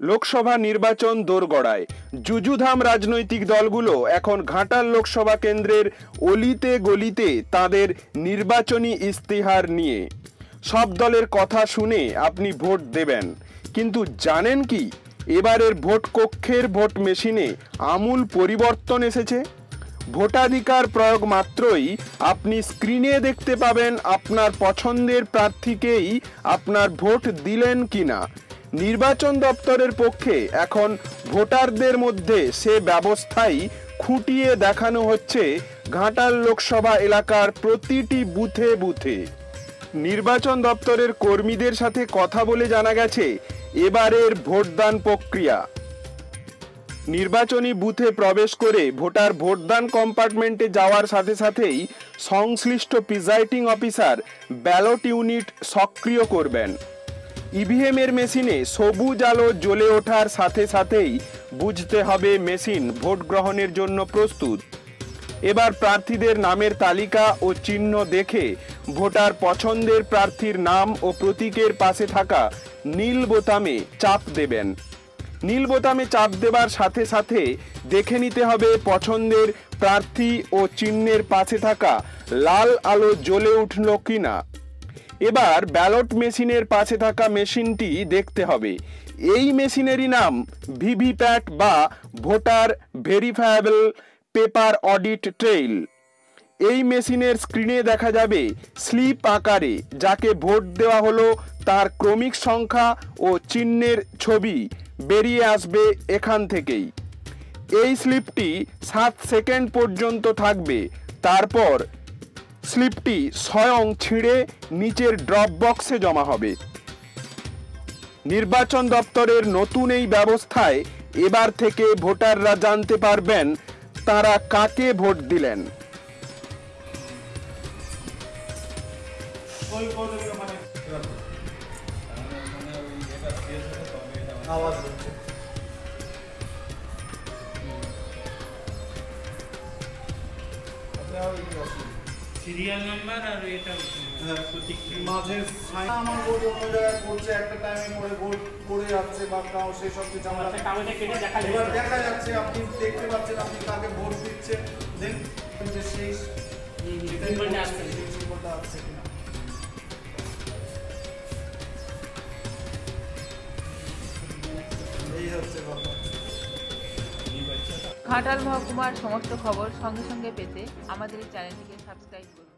লোকসভা নির্বাচন দোরগড়ায়। যুযুধাম রাজনৈতিক দলগুলো এখন ঘাটাল লোকসভা কেন্দ্রের অলিতে গলিতে তাদের নির্বাচনী ইস্তেহার নিয়ে। সব দলের কথা শুনে আপনি ভোট দেবেন, কিন্তু জানেন কি এবারের ভোট কক্ষের ভোট মেশিনে আমূল পরিবর্তন এসেছে। ভোটাধিকার প্রয়োগ মাত্রই আপনি স্ক্রিনে দেখতে পাবেন আপনার পছন্দের প্রার্থীকেই আপনার ভোট দিলেন কিনা। নির্বাচন দপ্তরের পক্ষে এখন ভোটারদের মধ্যে সে ব্যবস্থাই খুঁটিয়ে দেখানো হচ্ছে ঘাটাল লোকসভা এলাকার প্রতিটি বুথে বুথে। নির্বাচন দপ্তরের কর্মীদের সাথে কথা বলে জানা গেছে এবারের ভোটদান প্রক্রিয়া। নির্বাচনী বুথে প্রবেশ করে ভোটার ভোটদান কম্পার্টমেন্টে যাওয়ার সাথে সাথেই সংশ্লিষ্ট প্রিজাইডিং অফিসার ব্যালট ইউনিট সক্রিয় করবেন। ইভিএম এর মেশিনে সবুজ আলো জ্বলে ওঠার সাথে সাথেই বুঝতে হবে মেশিন ভোট গ্রহণের জন্য প্রস্তুত। এবার প্রার্থীদের নামের তালিকা ও চিহ্ন দেখে ভোটার পছন্দের প্রার্থীর নাম ও প্রতীকের পাশে থাকা নীল বোতামে চাপ দেবেন। নীল বোতামে চাপ দেবার সাথে সাথে দেখে নিতে হবে পছন্দের প্রার্থী ও চিহ্নের পাশে থাকা লাল আলো জ্বলে উঠল কিনা। এবার ব্যালট মেশিনের পাশে থাকা মেশিনটি দেখতে হবে। এই মেশিনেরই নাম ভিভিপ্যাট বা voter verifiable paper audit trail. এই মেশিনের স্ক্রিনে দেখা যাবে স্লিপ আকারে যাকে ভোট দেওয়া হলো তার ক্রমিক সংখ্যা ও চিহ্নের ছবি বেরিয়ে আসবে এখান থেকেই। এই স্লিপটি 7 সেকেন্ড পর্যন্ত থাকবে, তারপর স্লিপটি স্বয়ং ছিঁড়ে নিচের ড্রপ বক্সে জমা হবে। নির্বাচন দপ্তরের নতুন এই ব্যবস্থায় এবার থেকে ভোটাররা জানতে পারবেন তারা কাকে ভোট দিলেন। সিরিয়াল নাম্বার আর এটা মাঝে আমার ভোট অন্য জায়গায় পড়ছে, একটা টাইমে পরে ভোট পড়ে যাচ্ছে বা কাউ সেই সব কিছু আমরা এবার দেখা যাচ্ছে, আপনি দেখতে পাচ্ছেন আপনি কাকে ভোট দিচ্ছেন, দেন যে সেই সিম্বলটা আসছে কিনা। এই হচ্ছে কথা। ঘাটাল মহকুমার সমস্ত খবর সঙ্গে সঙ্গে পেতে আমাদের এই চ্যানেলটিকে সাবস্ক্রাইব করুন।